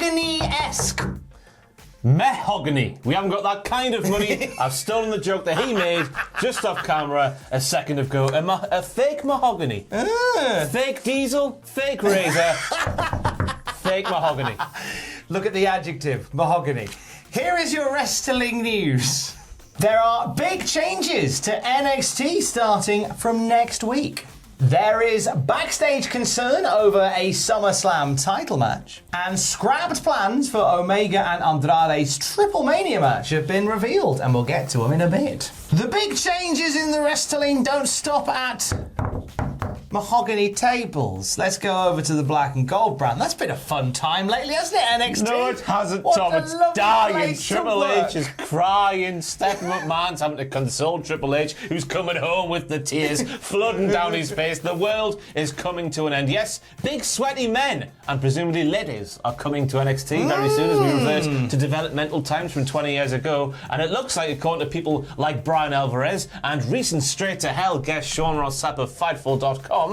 mahogany-esque. Mahogany. We haven't got that kind of money. I've stolen the joke that he made just off camera a second ago. A fake mahogany. Fake diesel, fake razor, fake mahogany. Look at the adjective, mahogany. Here is your wrestling news. There are big changes to NXT starting from next week. There is backstage concern over a SummerSlam title match, and scrapped plans for Omega and Andrade's TripleMania match have been revealed, and we'll get to them in a bit. The big changes in the wrestling don't stop at mahogany tables. Let's go over to the black and gold brand. That's been a fun time lately, hasn't it, NXT? No, it hasn't, what Tom. It's lovely dying. place to Triple work. H is crying. Stephanie McMahon's having to console Triple H, who's coming home with the tears flooding down his face. The world is coming to an end. Yes, big sweaty men and presumably ladies are coming to NXT very soon as we revert to developmental times from 20 years ago. And it looks like, according to people like Brian Alvarez and recent Straight to Hell guest Sean Ross Sapp of Fightful.com.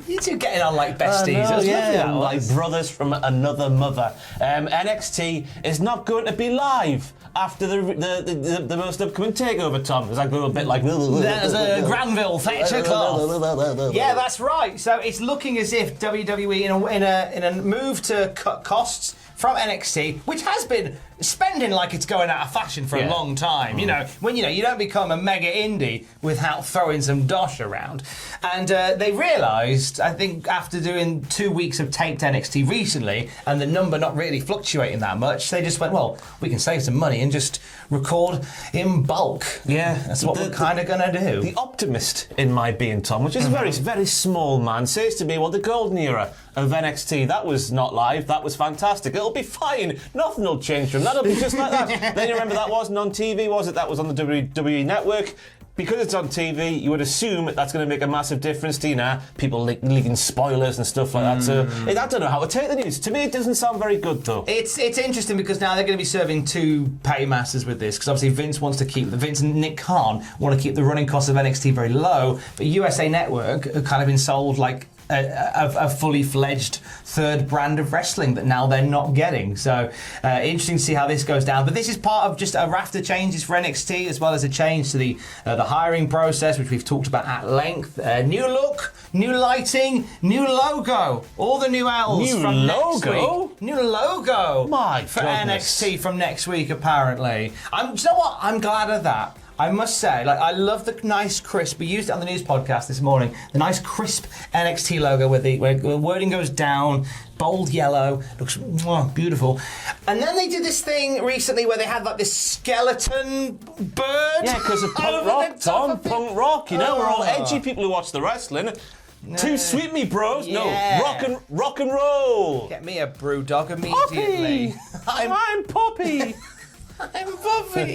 You two getting on like besties. No, It was lovely, yeah, that was. like brothers from another mother. NXT is not going to be live after the most upcoming takeover, Tom. Is that going a bit like... There's a Granville Thatcher cloth. Yeah, that's right. So it's looking as if WWE, in a move to cut costs from NXT, which has been spending like it's going out of fashion for a long time. You know, when you don't become a mega indie without throwing some dosh around. And they realised, I think, after doing 2 weeks of taped NXT recently, and the number not really fluctuating that much, they just went, well, we can save some money and just record in bulk. Yeah, That's what we're kind of going to do. The optimist in my being, Tom, which is a very, very small man, says to me, well, the golden era of NXT, that was not live, that was fantastic. It'll be fine. Nothing will change from that. It'll be just like that. Then you remember that wasn't on TV, was it? That was on the WWE Network. Because it's on TV, you would assume that's going to make a massive difference to, people leaking spoilers and stuff like that. So I don't know how to take the news. To me, it doesn't sound very good, though. It's interesting because now they're going to be serving two paymasters with this, because obviously Vince and Nick Khan want to keep the running costs of NXT very low, but USA Network have kind of been sold like a fully fledged third brand of wrestling that now they're not getting. So interesting to see how this goes down. But this is part of just a raft of changes for NXT, as well as a change to the hiring process, which we've talked about at length. New look, new lighting, new logo. All the new L's from next week. New logo. My for goodness. NXT from next week, apparently. Do you know what? I'm glad of that. I must say, I love the nice crisp. We used it on the news podcast this morning. The nice crisp NXT logo where the wording goes down, bold yellow, looks beautiful. And then they did this thing recently where they had like this skeleton bird. Yeah, because of punk rock, Tom. Punk rock. We're all edgy people who watch the wrestling. No. Too sweet, me bros. Yeah. No, rock and roll. Get me a brew dog immediately. Poppy. I'm Poppy. I'm Poppy.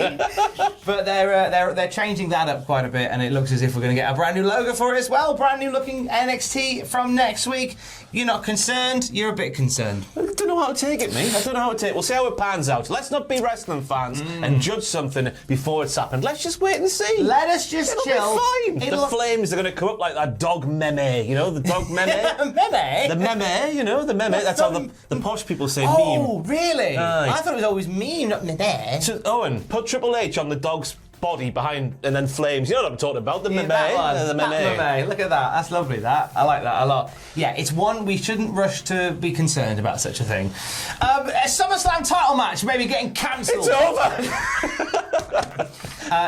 But they're changing that up quite a bit, and it looks as if we're going to get a brand new logo for it as well. Brand new looking NXT from next week. You're not concerned. You're a bit concerned. I don't know how to take it, mate. I don't know how to take it. We'll see how it pans out. Let's not be wrestling fans and judge something before it's happened. Let's just wait and see. Let us just It'll chill. Be fine. The flames are going to come up like that dog meme. The dog meme. Meme? The meme, the meme. That's how the posh people say meme. Oh, really? Aye. I thought it was always meme, not meme. So, Owen, put Triple H on the dog's body behind and then flames. You know what I'm talking about? The meme. That one. The meme. That meme. Look at that. That's lovely, that. I like that a lot. Yeah, it's one we shouldn't rush to be concerned about such a thing. A SummerSlam title match maybe getting cancelled. It's over!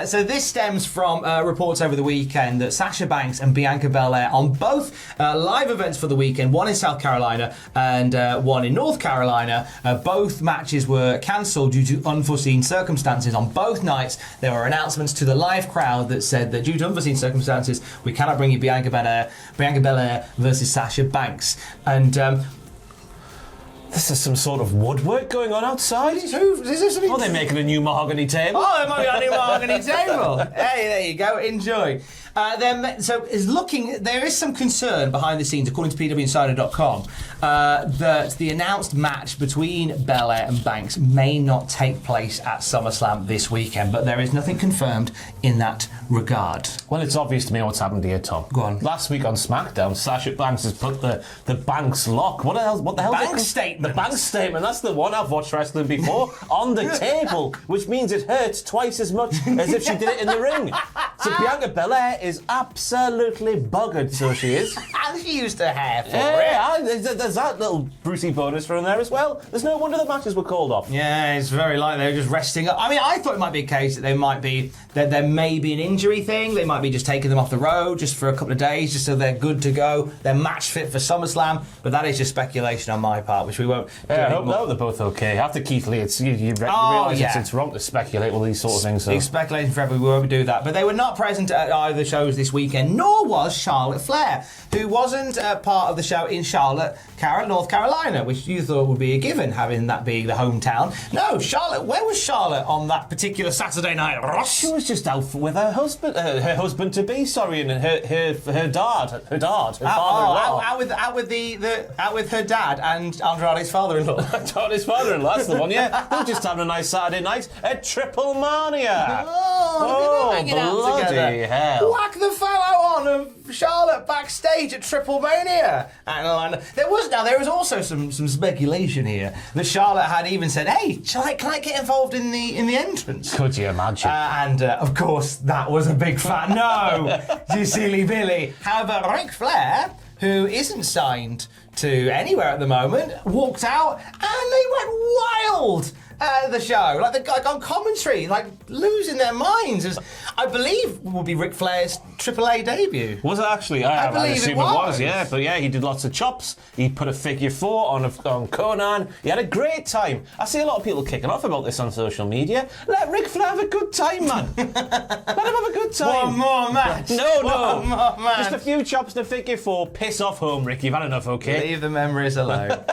So this stems from reports over the weekend that Sasha Banks and Bianca Belair on both live events for the weekend, one in South Carolina and one in North Carolina, both matches were cancelled due to unforeseen circumstances. On both nights, there were announcements to the live crowd that said that due to unforeseen circumstances, we cannot bring you Bianca Belair versus Sasha Banks. And this is some sort of woodwork going on outside. is there something? Oh, they're making a new mahogany table. Oh, there might be a new mahogany table. Hey, there you go. Enjoy. So there is some concern behind the scenes, according to PWInsider.com, that the announced match between Belair and Banks may not take place at SummerSlam this weekend, but there is nothing confirmed in that regard. Well, it's obvious to me what's happened here, Tom. Go on. Last week on SmackDown, Sasha Banks has put the Banks lock. What the hell? Bank statement. The bank statement. That's the one. I've watched wrestling before. On the table, which means it hurts twice as much as if she did it in the ring. So Bianca Belair is absolutely buggered, so she is. And she used her hair for it. Yeah, there's that little Brucey bonus from there as well. There's no wonder the matches were called off. Yeah, it's very likely they were just resting up. I mean, I thought it might be a case that there may be an injury thing. They might be just taking them off the road just for a couple of days, just so they're good to go. They're match fit for SummerSlam. But that is just speculation on my part, which we won't. Yeah, I hope they're both okay. After Keith Lee, you realise it's wrong to speculate all these sort of things. So. It's speculation forever. We won't do that. But they were not present at either shows this weekend, nor was Charlotte Flair, who wasn't part of the show in Charlotte, North Carolina, which you thought would be a given, having that being the hometown. No, Charlotte. Where was Charlotte on that particular Saturday night, Ross? She was just out with her husband to be. Sorry, and her dad, her father-in-law. Out with her dad and Andrade's father-in-law. Andrade's father-in-law. That's the one. Yeah, they're just having a nice Saturday night at TripleMania. Bloody hell! Whack the photo on of Charlotte backstage at TripleMania. And there was also some speculation here that Charlotte had even said, "Hey, can I get involved in the entrance?" Could you imagine? And of course, that was a big fat no, you silly Billy. However, Ric Flair, who isn't signed to anywhere at the moment, walked out and they went wild at the show, like on commentary, like losing their minds. I believe will be Ric Flair's AAA debut. Was it actually? I believe assume it was. Yeah. But yeah, he did lots of chops. He put a figure 4 on Conan. He had a great time. I see a lot of people kicking off about this on social media. Let Ric Flair have a good time, man. Let him have a good time. One more match. No. One more match. Just a few chops and a figure 4. Piss off home, Rick. You've had enough, okay? Leave the memories alone.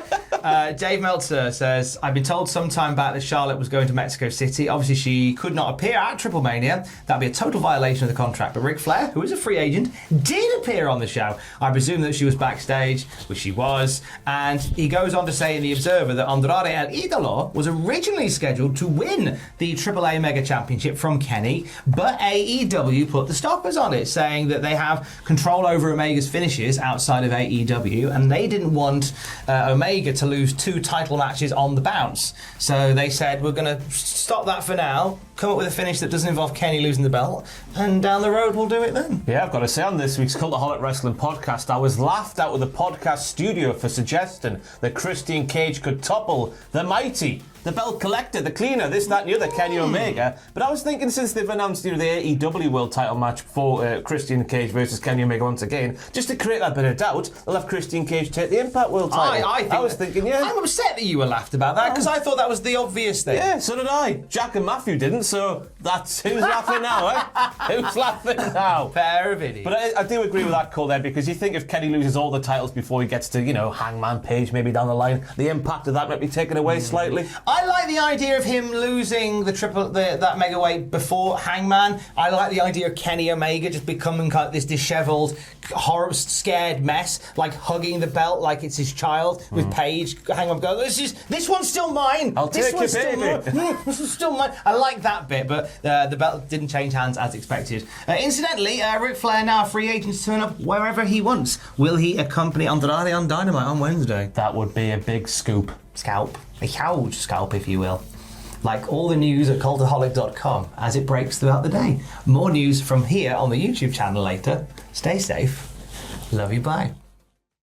Dave Meltzer says, I've been told some time back that Charlotte was going to Mexico City. Obviously, she could not appear at TripleMania. That'd be a total violation of the contract. But Ric Flair, who is a free agent, did appear on the show. I presume that she was backstage, which she was. And he goes on to say in The Observer that Andrade El Idolo was originally scheduled to win the AAA Mega Championship from Kenny, but AEW put the stoppers on it, saying that they have control over Omega's finishes outside of AEW, and they didn't want Omega to lose 2 title matches on the bounce. So they said, we're going to stop that for now, come up with a finish that doesn't involve Kenny losing the belt, and down the road we'll do it then. Yeah, I've got to say, on this week's Cultaholic Wrestling podcast, I was laughed out of the podcast studio for suggesting that Christian Cage could topple the mighty, the belt collector, the cleaner, this, that and the other, Kenny Omega. But I was thinking, since they've announced the AEW World title match for Christian Cage versus Kenny Omega once again, just to create that bit of doubt, they'll have Christian Cage take the Impact World title. I was thinking, yeah. I'm upset that you were laughed about that, because I thought that was the obvious thing. Yeah, so did I. Jack and Matthew didn't, so that's who's laughing now, eh? Who's laughing now? Fair of it. But I do agree with that call there, because you think if Kenny loses all the titles before he gets to, Hangman Page maybe down the line, the impact of that might be taken away slightly. I like the idea of him losing that mega weight before Hangman. I like the idea of Kenny Omega just becoming kind of this dishevelled, horror, scared mess, like hugging the belt like it's his child with Paige. Hangman goes, this one's still mine. I'll take your baby. This is still mine. I like that bit, but the belt didn't change hands as expected. Incidentally, Ric Flair now a free agent to turn up wherever he wants. Will he accompany Andrade on Dynamite on Wednesday? That would be a big scoop. Scalp. A huge scalp, if you will. Like all the news at cultaholic.com as it breaks throughout the day. More news from here on the YouTube channel later. Stay safe. Love you, bye.